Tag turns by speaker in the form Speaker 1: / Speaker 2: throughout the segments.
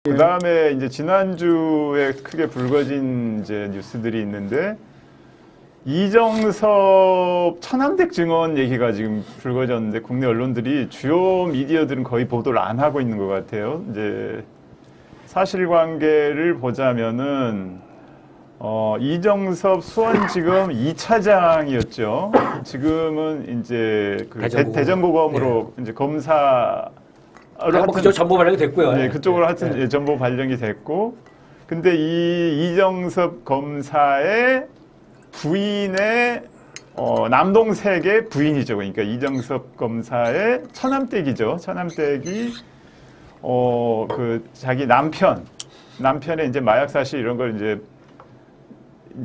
Speaker 1: 그 다음에 이제 지난주에 크게 불거진 이제 뉴스들이 있는데, 이정섭 천암댁 증언 얘기가 지금 불거졌는데, 국내 언론들이 주요 미디어들은 거의 보도를 안 하고 있는 것 같아요. 이제 사실관계를 보자면은, 이정섭 수원지검 2차장이었죠. 지금은 이제 그 대전고검으로 이제 검사
Speaker 2: 그쪽 전보 발령이 됐고요.
Speaker 1: 네, 그쪽으로 하여튼 전보 발령이 됐고, 근데 이 이정섭 검사의 부인의 남동생의 부인이죠. 그러니까 이정섭 검사의 처남댁이죠. 처남댁이 그 자기 남편의 이제 마약 사실 이런 걸 이제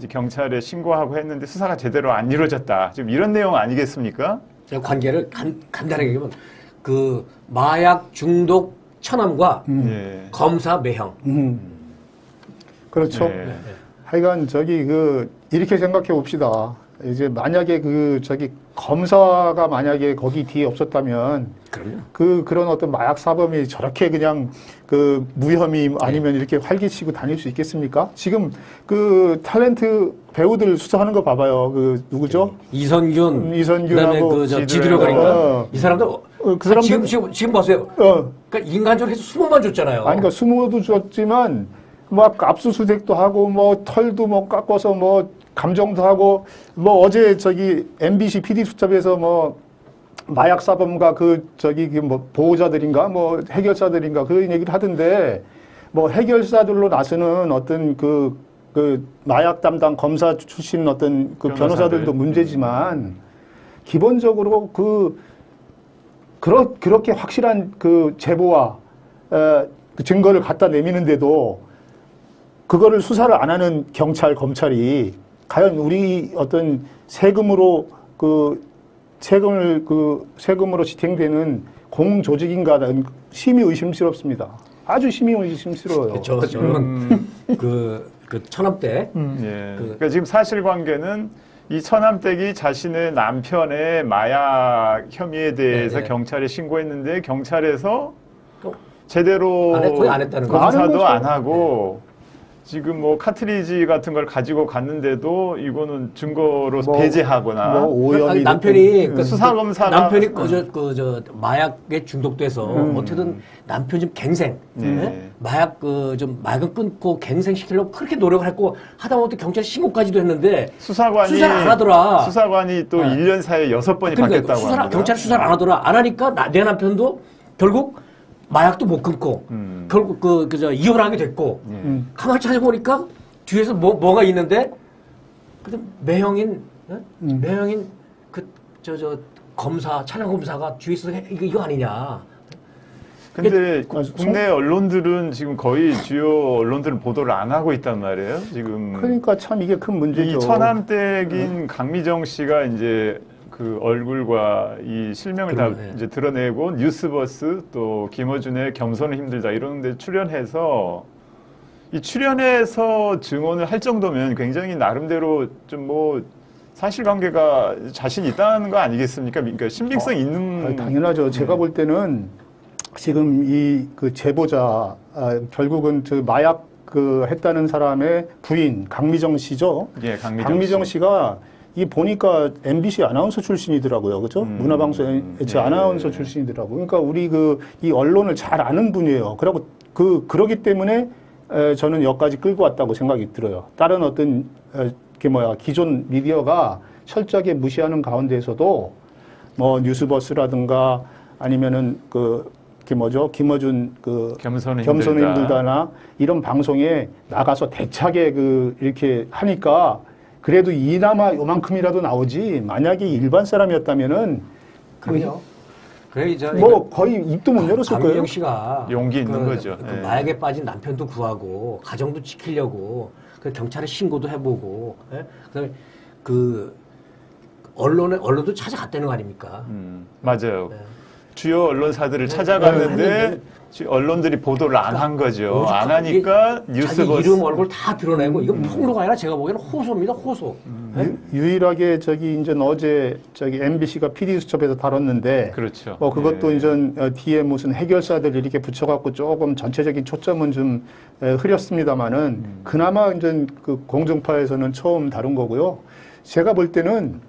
Speaker 1: 경찰에 신고하고 했는데 수사가 제대로 안 이루어졌다. 지금 이런 내용 아니겠습니까?
Speaker 2: 관계를 간단하게 얘기하면 그 마약 중독 처남과 검사 매형.
Speaker 3: 그렇죠.
Speaker 1: 네.
Speaker 3: 하여간 이렇게 생각해 봅시다. 이제 만약에 검사가 만약에 거기 뒤에 없었다면, 그런 어떤 마약 사범이 저렇게 그냥 무혐의 아니면 이렇게 활기치고 다닐 수 있겠습니까? 지금 그 탤런트 배우들 수사하는 거 봐봐요. 누구죠?
Speaker 2: 이선균하고 그다음에 지드래곤인가? 이 사람들
Speaker 3: 그 사람들
Speaker 2: 지금 보세요. 그러니까 인간적으로 해서 수모만 줬잖아요.
Speaker 3: 아니, 그러니까 수모도 줬지만 막 압수수색도 하고 뭐 털도 뭐 깎아서 뭐 감정도 하고 뭐 어제 MBC PD 수첩에서 뭐 마약 사범과 뭐 보호자들인가 뭐 해결사들인가 그런 얘기를 하던데, 뭐 해결사들로 나서는 어떤 그 마약 담당 검사 출신 어떤 변호사들도 문제지만, 기본적으로 그렇게 확실한 제보와 증거를 갖다 내미는데도 그거를 수사를 안 하는 검찰이 과연 우리 어떤 세금으로 지탱되는 공조직인가 심히 의심스럽습니다. 아주 심히 의심스러워요.
Speaker 2: 저는 그 처남댁.
Speaker 1: 그러니까 지금 사실관계는 이 처남댁이 자신의 남편의 마약 혐의에 대해서 경찰에 신고했는데, 경찰에서 제대로
Speaker 2: 거의 안 했다는 거.
Speaker 1: 검사도 안 하고, 지금 뭐 카트리지 같은 걸 가지고 갔는데도 이거는 증거로 배제하거나,
Speaker 2: 오염이 남편이
Speaker 1: 수사검사가
Speaker 2: 남편이 마약에 중독돼서 어떻게든 남편 좀 갱생, 마약을 끊고 갱생시키려고 그렇게 노력을 했고 하다못해 경찰 신고까지도 했는데 수사를 안 하더라.
Speaker 1: 수사관이 또 1년 사이에 6번이 바뀌었다고 합니다.
Speaker 2: 경찰 수사를 안 하더라. 안 하니까 내 남편도 결국 마약도 못 끊고 결국 이혼을 하게 됐고, 가만히 찾아보니까 뒤에서 뭐가 있는데, 근데 매형인 검사, 차량 검사가 뒤에서 이거 아니냐.
Speaker 1: 근데 국내 언론들은 지금 거의 주요 언론들은 보도를 안 하고 있단 말이에요. 지금.
Speaker 3: 그러니까 참 이게 큰 문제죠.
Speaker 1: 이 처남댁인 강미정 씨가 이제 그 얼굴과 이 실명을 다 이제 드러내고, 뉴스버스 또 김어준의 겸손은 힘들다 이런 데 출연해서 증언을 할 정도면 굉장히 나름대로 좀 뭐 사실관계가 자신 있다는 거 아니겠습니까? 그러니까 신빙성 있는.
Speaker 3: 당연하죠. 제가 볼 때는 지금 제보자, 결국은 마약 했다는 사람의 부인 강미정 씨죠.
Speaker 1: 예,
Speaker 3: 강미정 씨가 보니까 MBC 아나운서 출신이더라고요. 그죠? 문화방송 아나운서 출신이더라고요. 그러니까 우리 이 언론을 잘 아는 분이에요. 그러기 때문에 저는 여기까지 끌고 왔다고 생각이 들어요. 다른 어떤, 기존 미디어가 철저하게 무시하는 가운데에서도 뭐 뉴스버스라든가 아니면은 김어준 겸손은 힘들다나 이런 방송에 나가서 대차게 이렇게 하니까 그래도 이나마 요만큼이라도 나오지, 만약에 일반 사람이었다면은 뭐 거의 입도 못 열었을 거예요.
Speaker 2: 강미정 씨가
Speaker 1: 용기 있는 거죠.
Speaker 2: 마약에 빠진 남편도 구하고 가정도 지키려고 경찰에 신고도 해보고, 그다음에 언론도 찾아갔다는 거 아닙니까?
Speaker 1: 맞아요. 주요 언론사들을 찾아갔는데 언론들이 보도를 안 한 거죠. 안 하니까 뉴스버스
Speaker 2: 자기 이름 얼굴 다 드러내고, 이건 폭로가 아니라 제가 보기에는 호소입니다. 호소.
Speaker 3: 유일하게 저기 이제 어제 저기 MBC가 PD 수첩에서 다뤘는데
Speaker 1: 그렇죠.
Speaker 3: 그것도
Speaker 1: 예.
Speaker 3: 이제 뒤에 무슨 해결사들 이렇게 붙여갖고 조금 전체적인 초점은 좀 흐렸습니다만은 그나마 이제 그 공중파에서는 처음 다룬 거고요. 제가 볼 때는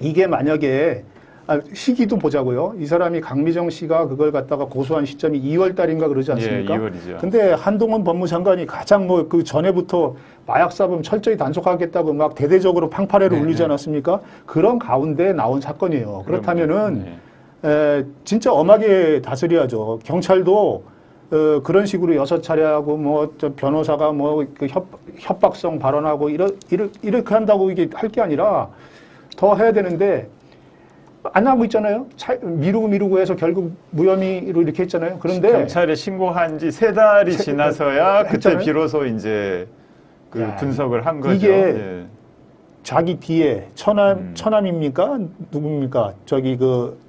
Speaker 3: 이게 만약에 시기도 보자고요. 이 사람이 강미정 씨가 그걸 갖다가 고소한 시점이 2월 달인가 그러지 않습니까?
Speaker 1: 예, 2월이죠.
Speaker 3: 근데 한동훈 법무장관이 가장 뭐 그 전에부터 마약 사범 철저히 단속하겠다고 막 대대적으로 팡파레를 울리지 않았습니까? 그런 가운데 나온 사건이에요. 그렇다면은 진짜 엄하게 다스려야죠. 경찰도 그런 식으로 6차례 하고 뭐 저 변호사가 뭐 그 협박성 발언하고 이렇게 한다고 이게 할 게 아니라 더 해야 되는데 안 하고 있잖아요. 미루고 해서 결국 무혐의로 이렇게 했잖아요. 그런데
Speaker 1: 경찰에 신고한 지 3달이 지나서야 그때
Speaker 3: 했잖아요.
Speaker 1: 비로소 이제 그
Speaker 3: 야,
Speaker 1: 분석을 한 거죠.
Speaker 3: 이게
Speaker 1: 예.
Speaker 3: 자기 뒤에 처남입니까? 누굽니까? 저기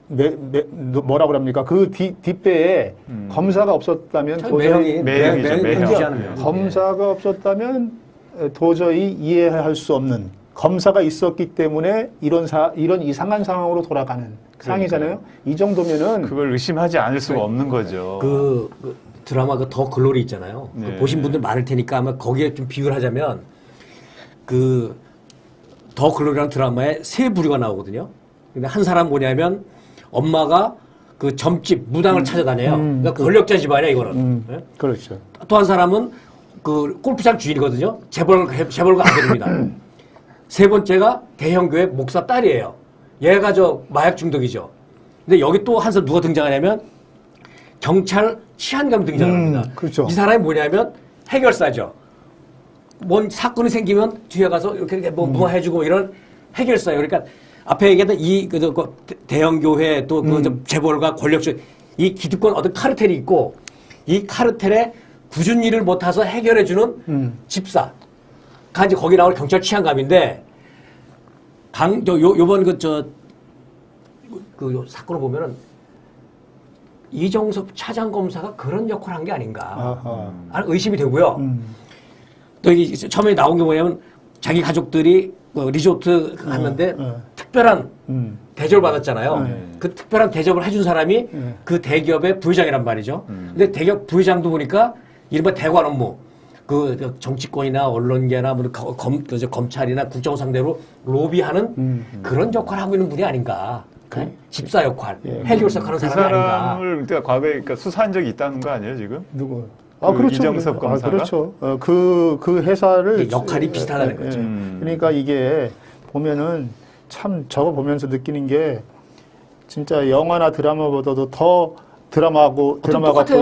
Speaker 3: 뭐라 그럽니까? 그 뒷배에 검사가 없었다면 도저히
Speaker 1: 매형이죠, 매형.
Speaker 3: 검사가 없었다면 도저히 이해할 수 없는 검사가 있었기 때문에 이런 이상한 상황으로 돌아가는 상황이잖아요. 이 정도면은
Speaker 1: 그걸 의심하지 않을 수가 없는 거죠.
Speaker 2: 그 드라마 그 더 글로리 있잖아요.
Speaker 1: 네.
Speaker 2: 그 보신 분들 많을 테니까 아마 거기에 좀 비유를 하자면 그 더 글로리라는 드라마에 3부류가 나오거든요. 근데 한 사람 뭐냐면 엄마가 그 점집 무당을 찾아다녀요. 그러니까 권력자 집안이야 이거는. 예?
Speaker 3: 그렇죠.
Speaker 2: 또 한 사람은 그 골프장 주인이거든요. 재벌가 아들입니다. 3번째가 대형교회 목사 딸이에요. 얘가 저 마약 중독이죠. 근데 여기 또 한 사람 누가 등장하냐면 경찰 치안감이 등장합니다.
Speaker 3: 그렇죠.
Speaker 2: 이 사람이 뭐냐면 해결사죠. 뭔 사건이 생기면 뒤에 가서 이렇게 뭐 해주고 이런 해결사예요. 그러니까 앞에 얘기했던 그 대형교회 또 그 재벌가 권력주 이 기득권 어떤 카르텔이 있고 이 카르텔에 굳은 일을 못해서 해결해주는 집사. 가 이제 거기 나올 경찰 치안감인데 요번 그 사건을 보면은 이정섭 차장검사가 그런 역할을 한 게 아닌가 하는 의심이 되고요. 또 이게 처음에 나온 게 뭐냐면 자기 가족들이 리조트 갔는데 특별한 대접을 받았잖아요. 그 특별한 대접을 해준 사람이 그 대기업의 부회장이란 말이죠. 근데 대기업 부회장도 보니까 이른바 대관 업무 그 정치권이나 언론계나 뭐 검찰이나 국정원 상대로 로비하는 그런 역할을 하고 있는 분이 아닌가. 집사 역할, 해결사 하는
Speaker 1: 그
Speaker 2: 사람이 아닌가.
Speaker 1: 사람을 그러니까 과거에 그러니까 수사한 적이 있다는 거 아니에요 지금?
Speaker 3: 누구?
Speaker 1: 그렇죠. 이정섭 검사가?
Speaker 3: 그렇죠. 그 회사를
Speaker 2: 역할이 비슷하다는 거죠.
Speaker 3: 그러니까 이게 보면은 참 저거 보면서 느끼는 게 진짜 영화나 드라마보다도 더 드라마 같고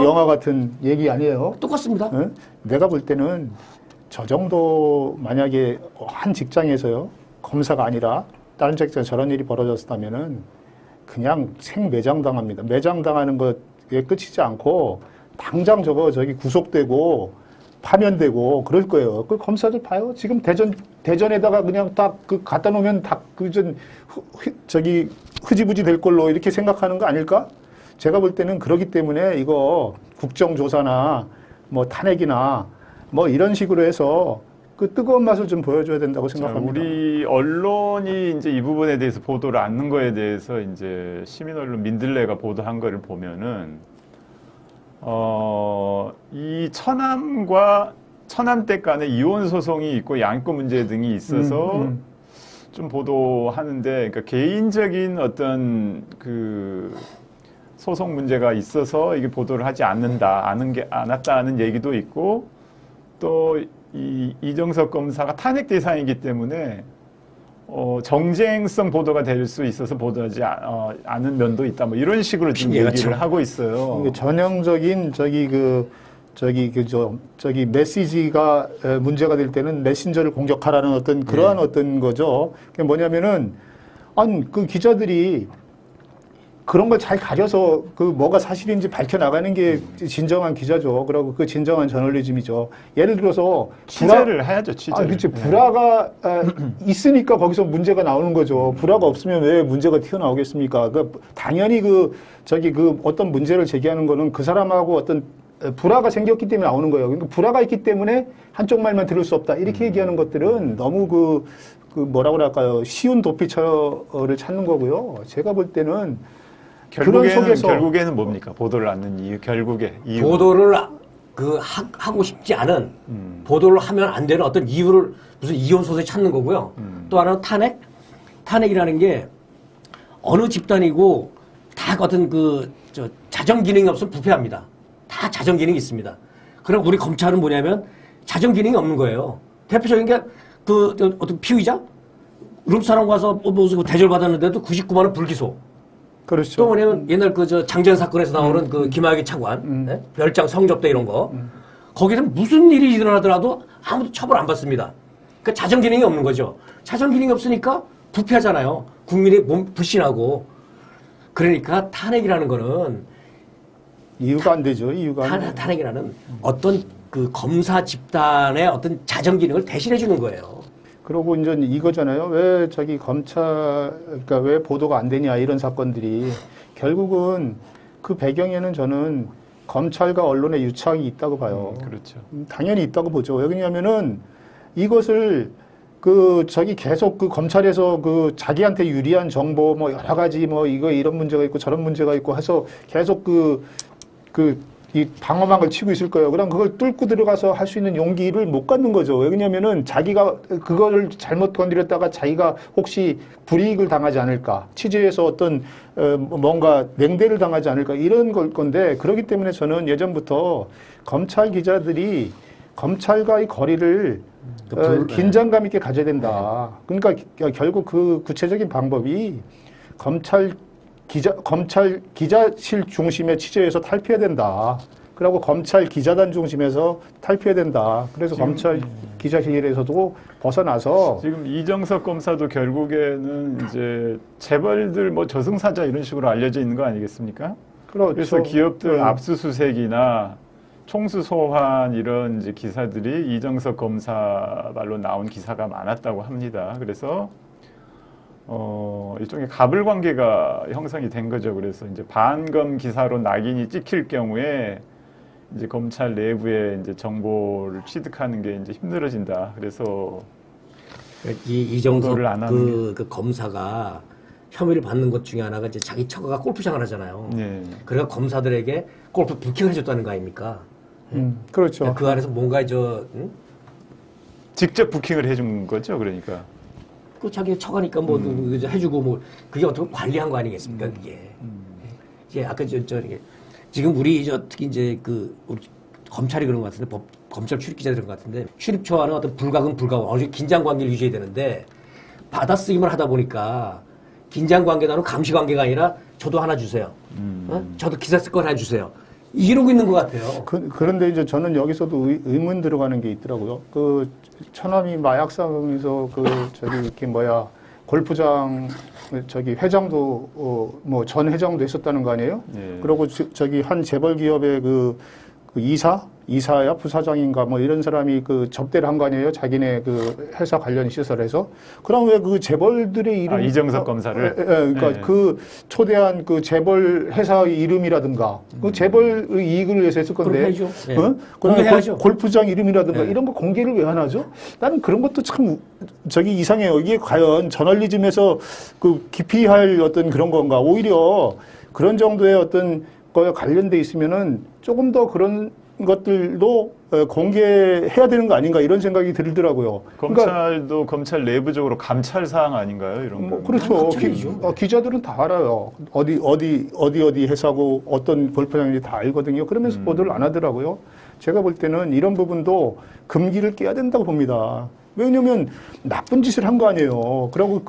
Speaker 3: 영화 같은 얘기 아니에요?
Speaker 2: 똑같습니다.
Speaker 3: 네? 내가 볼 때는 저 정도 만약에 한 직장에서요 검사가 아니라 다른 직장에 저런 일이 벌어졌다면은 그냥 생매장당합니다. 매장당하는 것에 끝이지 않고 당장 저기 구속되고 파면되고 그럴 거예요. 그 검사들 봐요. 지금 대전에다가 그냥 딱 그 갖다 놓으면 저기 흐지부지 될 걸로 이렇게 생각하는 거 아닐까? 제가 볼 때는 그러기 때문에 이거 국정조사나 뭐 탄핵이나 뭐 이런 식으로 해서 그 뜨거운 맛을 좀 보여줘야 된다고 생각합니다.
Speaker 1: 우리 언론이 이제 이 부분에 대해서 보도를 않는 거에 대해서 이제 시민 언론 민들레가 보도한 거를 보면은 이 처남댁 간에 이혼 소송이 있고 양권 문제 등이 있어서 좀 보도하는데, 그러니까 개인적인 어떤 그 소송 문제가 있어서 이게 보도를 하지 않았다는 얘기도 있고, 또 이정섭 검사가 탄핵 대상이기 때문에 정쟁성 보도가 될 수 있어서 보도하지 않은 면도 있다. 뭐 이런 식으로 지금 얘기를 하고 있어요.
Speaker 3: 전형적인 저기 메시지가 문제가 될 때는 메신저를 공격하라는 어떤 그러한 어떤 거죠. 그게 뭐냐면은 그 기자들이 그런 걸 잘 가려서 그 뭐가 사실인지 밝혀나가는 게 진정한 기자죠. 그리고 그 진정한 저널리즘이죠. 예를 들어서
Speaker 1: 취재를 해야죠, 취재를.
Speaker 3: 그렇지. 불화가 있으니까 거기서 문제가 나오는 거죠. 불화가 없으면 왜 문제가 튀어나오겠습니까? 당연히 어떤 문제를 제기하는 거는 그 사람하고 어떤 불화가 생겼기 때문에 나오는 거예요. 그러니까 불화가 있기 때문에 한쪽 말만 들을 수 없다. 이렇게 얘기하는 것들은 너무 그 뭐라고 할까요? 쉬운 도피처를 찾는 거고요. 제가 볼 때는
Speaker 1: 결국에는 뭡니까? 보도를 않는 이유, 이유.
Speaker 2: 보도를 하고 싶지 않은 보도를 하면 안 되는 어떤 이유를 무슨 이혼 소송에 찾는 거고요. 또 하나는 탄핵이라는 게 어느 집단이고 다 어떤 자정 기능이 없으면 부패합니다. 다 자정 기능이 있습니다. 그럼 우리 검찰은 뭐냐면 자정 기능이 없는 거예요. 대표적인 게 어떤 피의자 룸사롱 가서 무슨 대절 받았는데도 99만 원 불기소.
Speaker 3: 그렇죠.
Speaker 2: 또 뭐냐면 옛날 장전 사건에서 나오는 김학의 차관, 네? 별장 성접대 이런 거. 거기서 무슨 일이 일어나더라도 아무도 처벌 안 받습니다. 그러니까 자정 기능이 없는 거죠. 자정 기능이 없으니까 부패하잖아요. 국민이 불신하고. 그러니까 탄핵이라는 거는
Speaker 3: 이유가 안 되죠. 이유가 안 돼요.
Speaker 2: 탄핵이라는 어떤 검사 집단의 어떤 자정 기능을 대신해 주는 거예요.
Speaker 3: 그러고 이제 이거잖아요. 왜 그러니까 왜 보도가 안 되냐 이런 사건들이 결국은 그 배경에는 저는 검찰과 언론의 유착이 있다고 봐요.
Speaker 1: 그렇죠.
Speaker 3: 당연히 있다고 보죠. 왜 그러냐면은 이것을 계속 검찰에서 자기한테 유리한 정보 뭐 여러 가지 이거 이런 문제가 있고 저런 문제가 있고 해서 계속 이 방어막을 치고 있을 거예요. 그럼 그걸 뚫고 들어가서 할 수 있는 용기를 못 갖는 거죠. 왜 그러냐면은 자기가 그거를 잘못 건드렸다가 자기가 혹시 불이익을 당하지 않을까. 취재에서 어떤 뭔가 냉대를 당하지 않을까. 이런 걸 건데 그렇기 때문에 저는 예전부터 검찰 기자들이 검찰과의 거리를 긴장감 있게 가져야 된다. 그러니까 결국 그 구체적인 방법이 검찰 기자실 중심의 취재에서 탈피해야 된다. 그리고 검찰 기자단 중심에서 탈피해야 된다. 그래서 검찰 기자실에서도 벗어나서
Speaker 1: 지금 이정석 검사도 결국에는 이제 재벌들 뭐 저승사자 이런 식으로 알려져 있는 거 아니겠습니까?
Speaker 3: 그렇죠.
Speaker 1: 그래서 기업들 압수수색이나 총수 소환 이런 이제 기사들이 이정석 검사 말로 나온 기사가 많았다고 합니다. 그래서 일종의 갑을 관계가 형성이 된 거죠. 그래서 이제 반검 기사로 낙인이 찍힐 경우에 이제 검찰 내부에 이제 정보를 취득하는 게 이제 힘들어진다. 그래서
Speaker 2: 이정석 그 검사가 혐의를 받는 것 중에 하나가 이제 자기 처가가 골프장을 하잖아요.
Speaker 1: 네.
Speaker 2: 그래서 검사들에게 골프 부킹을 해줬다는 거 아닙니까?
Speaker 3: 그렇죠.
Speaker 2: 그 안에서 뭔가
Speaker 1: 직접 부킹을 해준 거죠. 그러니까.
Speaker 2: 그 자기 처가니까 해주고 그게 어떻게 관리한 거 아니겠습니까? 그게. 이제 아까 지금 우리 특히 이제 우리 검찰이 그런 것 같은데 검찰 출입 기자들 그런 것 같은데 출입처와는 어떤 불가금 어느 긴장 관계를 유지해야 되는데 받아쓰임을 하다 보니까 긴장 관계가 아니라 감시 관계가 아니라 저도 하나 주세요. 저도 기사 쓸 거 하나 주세요. 이러고 있는 것 같아요.
Speaker 3: 그런데 이제 저는 여기서도 의문 들어가는 게 있더라고요. 처남이 마약 상황에서 골프장 회장도 전 회장도 했었다는 거 아니에요?
Speaker 1: 네.
Speaker 3: 그리고 한 재벌 기업의 이사야 부사장인가 이런 사람이 접대를 한 거 아니에요? 자기네 회사 관련 시설에서. 그럼 왜 재벌들의 이름
Speaker 1: 이정석 검사를
Speaker 3: 그러니까
Speaker 1: 네.
Speaker 3: 초대한 재벌 회사 이름이라든가 재벌 이익을 위해서 했을 건데.
Speaker 2: 네.
Speaker 3: 공개해야죠. 골프장 이름이라든가
Speaker 2: 네.
Speaker 3: 이런 거 공개를 왜 안 하죠? 나는 그런 것도 참 이상해요. 이게 과연 저널리즘에서 기피할 어떤 그런 건가? 오히려 그런 정도의 어떤 거에 관련돼 있으면은 조금 더 그런 것들도 공개해야 되는 거 아닌가 이런 생각이 들더라고요.
Speaker 1: 검찰도 검찰 내부적으로 감찰 사항 아닌가요? 이런 거.
Speaker 3: 그렇죠. 기자들은 다 알아요. 어디 회사고 어떤 골프장인지 다 알거든요. 그러면서 보도를 안 하더라고요. 제가 볼 때는 이런 부분도 금기를 깨야 된다고 봅니다. 왜냐면 나쁜 짓을 한 거 아니에요. 그리고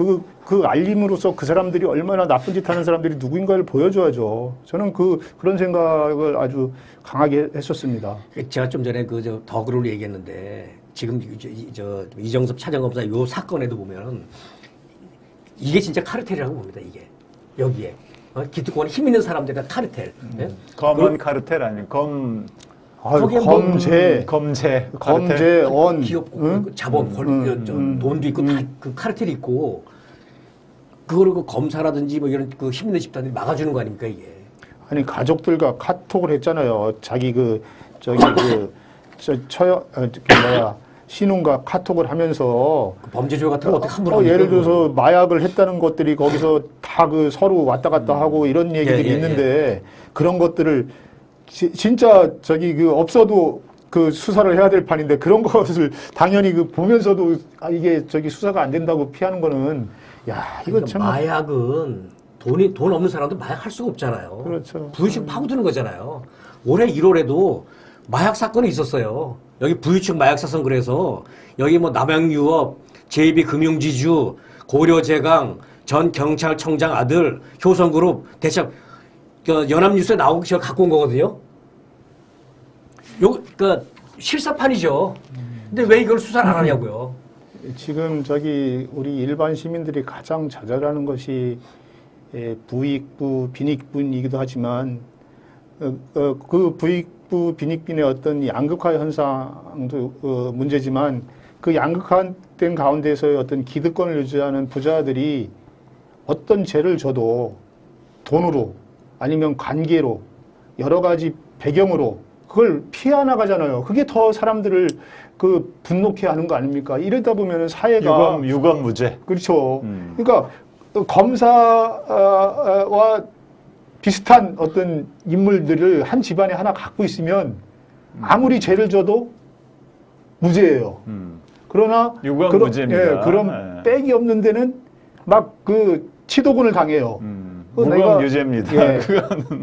Speaker 3: 그 알림으로써 그 사람들이 얼마나 나쁜 짓 하는 사람들이 누구인가를 보여줘야죠. 저는 그런 생각을 아주 강하게 했었습니다.
Speaker 2: 제가 좀 전에 더그를 얘기했는데 지금 이정섭 차장검사 요 사건에도 보면은 이게 진짜 카르텔이라고 봅니다. 이게 여기에 기득권에 힘 있는 사람들의 카르텔.
Speaker 1: 검은 카르텔 아니에요?
Speaker 3: 검제, 원.
Speaker 2: 기업, 자본, 돈도 있고 다 그 카르텔이 있고 그거를 검사라든지 이런 힘 있는 집단들이 막아주는 거 아닙니까 이게?
Speaker 3: 아니 가족들과 카톡을 했잖아요. 자기 저기 신웅과 카톡을 하면서
Speaker 2: 그 범죄조 같은 거 어떻게 함부로
Speaker 3: 예를 들어서 마약을 했다는 것들이 거기서 다 그 서로 왔다 갔다 하고 이런 얘기들이 있는데 그런 것들을 진짜 저기 그 없어도 그 수사를 해야 될 판인데 그런 것을 당연히 그 보면서도 이게 저기 수사가 안 된다고 피하는 거는 야 이거
Speaker 2: 그러니까
Speaker 3: 참
Speaker 2: 마약은 돈 없는 사람도 마약 할 수가 없잖아요.
Speaker 3: 그렇죠.
Speaker 2: 부유층 파고드는 거잖아요. 올해 1월에도 마약 사건이 있었어요. 여기 부유층 마약 사건 그래서 여기 뭐 남양유업, JB금융지주, 고려제강, 전 경찰청장 아들, 효성그룹 대참 연합뉴스에 나오기 제가 갖고 온 거거든요. 그러니까 실사판이죠. 근데 왜 이걸 수사를 안 하냐고요.
Speaker 3: 지금 저기 우리 일반 시민들이 가장 좌절하는 것이 부익부, 빈익분이기도 하지만 그 부익부, 빈익빈의 어떤 양극화 현상도 문제지만 그 양극화된 가운데서의 어떤 기득권을 유지하는 부자들이 어떤 죄를 져도 돈으로 아니면 관계로 여러 가지 배경으로 그걸 피해 나가잖아요. 그게 더 사람들을 그 분노케 하는 거 아닙니까? 이러다 보면은 사회가
Speaker 1: 유검무죄.
Speaker 3: 그렇죠. 그러니까 검사와 비슷한 어떤 인물들을 한 집안에 하나 갖고 있으면 아무리 죄를 져도 무죄예요. 그러나
Speaker 1: 유검무죄입니다.
Speaker 3: 그런 빽이 없는 데는 막 그 치도군을 당해요.
Speaker 1: 무검유죄입니다.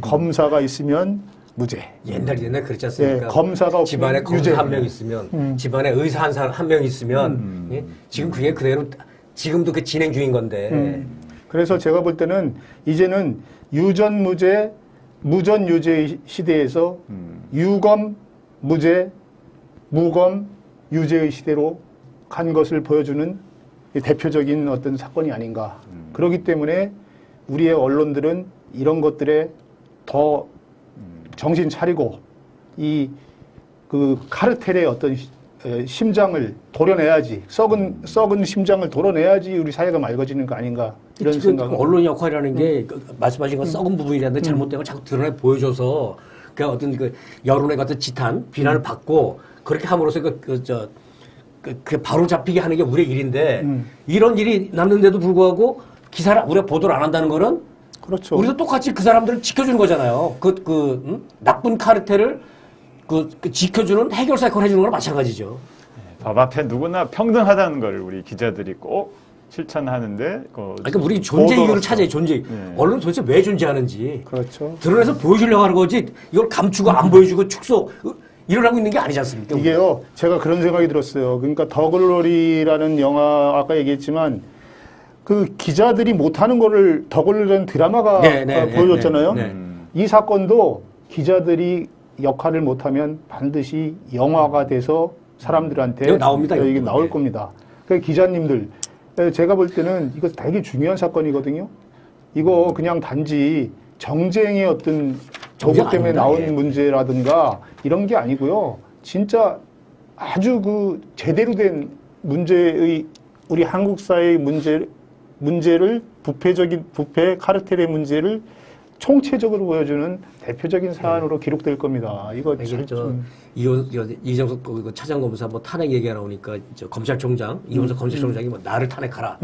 Speaker 3: 검사가 있으면 무죄.
Speaker 2: 옛날에 그랬지 않습니까?
Speaker 3: 검사가
Speaker 2: 집안에 검사
Speaker 3: 유죄.
Speaker 2: 한 명 있으면, 집안에 의사 한 명 있으면, 예? 지금 그게 그대로 지금도 그 진행 중인 건데.
Speaker 3: 그래서 제가 볼 때는 이제는 유전무죄, 무전유죄 시대에서 유검무죄, 무검유죄의 시대로 간 것을 보여주는 대표적인 어떤 사건이 아닌가. 그렇기 때문에 우리의 언론들은 이런 것들에 더 정신 차리고 이 그 카르텔의 어떤 심장을 도려내야지 썩은 심장을 도려내야지 우리 사회가 맑아지는 거 아닌가 이런 생각.
Speaker 2: 언론 역할이라는 게 말씀하신 건 썩은 부분이라는데 잘못된 걸 자꾸 드러내 보여줘서 그 어떤 그 여론의 같은 지탄 비난을 받고 그렇게 함으로써 그 바로 잡히게 하는 게 우리의 일인데 이런 일이 났는데도 불구하고 기사를 우리가 보도를 안 한다는 거는
Speaker 3: 그렇죠.
Speaker 2: 우리도 똑같이 그 사람들을 지켜주는 거잖아요. 나쁜 카르텔을 지켜주는 해결사 역할을 해주는 거랑 마찬가지죠.
Speaker 1: 법 앞에 누구나 평등하다는 걸 우리 기자들이 꼭 실천하는데.
Speaker 2: 그러니까 우리 존재 이유를 찾아야 존재. 언론 도대체 왜 존재하는지.
Speaker 3: 그렇죠.
Speaker 2: 드러내서 보여주려고 하는 거지. 이걸 감추고 안 보여주고 축소 일어나고 있는 게 아니지 않습니까?
Speaker 3: 이게요. 제가 그런 생각이 들었어요. 그러니까 더글로리라는 영화 아까 얘기했지만 그 기자들이 못하는 거를 더글로리라는 드라마가 보여줬잖아요. 이 사건도 기자들이 역할을 못하면 반드시 영화가 돼서 사람들한테
Speaker 2: 나옵니다.
Speaker 3: 이게 나올 겁니다. 그러니까 기자님들, 제가 볼 때는 이거 되게 중요한 사건이거든요. 이거 그냥 단지 정쟁의 어떤 도구 때문에 나온 문제라든가 이런 게 아니고요. 진짜 아주 그 제대로 된 문제의 우리 한국 사회의 문제를 부패 카르텔의 문제를 총체적으로 보여주는 대표적인 사안으로 기록될 겁니다. 이거
Speaker 2: 이정석 차장검사 뭐 탄핵 얘기가 나오니까 검찰총장 이정석 검찰총장이 뭐 나를 탄핵하라.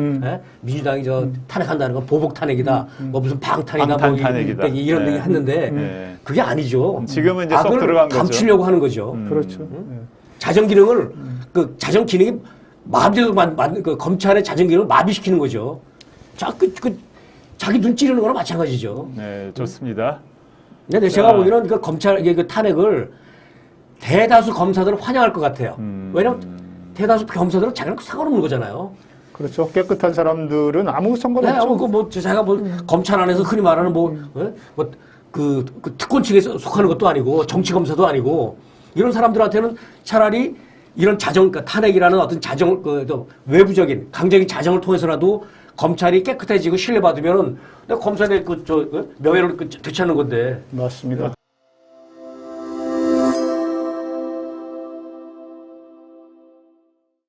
Speaker 2: 민주당이 탄핵한다는 건 보복 탄핵이다. 뭐 무슨 방탄이다.
Speaker 1: 방탄 탄핵이다.
Speaker 2: 이런 얘기 했는데 그게 아니죠.
Speaker 1: 지금은 이제 쏙 들어간 거죠.
Speaker 2: 감추려고 하는 거죠.
Speaker 3: 그렇죠.
Speaker 2: 자정 기능을 자정 기능이 마음대로 검찰의 자정 기능을 마비시키는 거죠. 자기 눈 찌르는 거랑 마찬가지죠.
Speaker 1: 네, 좋습니다.
Speaker 2: 근데 제가 보기에는 그 검찰의 그 탄핵을 대다수 검사들은 환영할 것 같아요. 왜냐면 대다수 검사들은 자기랑 상관없는 거잖아요.
Speaker 3: 그렇죠. 깨끗한 사람들은 아무 상관없죠.
Speaker 2: 제가 검찰 안에서 흔히 말하는 그 특권 측에 속하는 것도 아니고 정치 검사도 아니고 이런 사람들한테는 차라리 이런 탄핵이라는 어떤 외부적인 강적인 자정을 통해서라도 검찰이 깨끗해지고 신뢰받으면은 검사의 명예를 되찾는 건데.
Speaker 3: 맞습니다.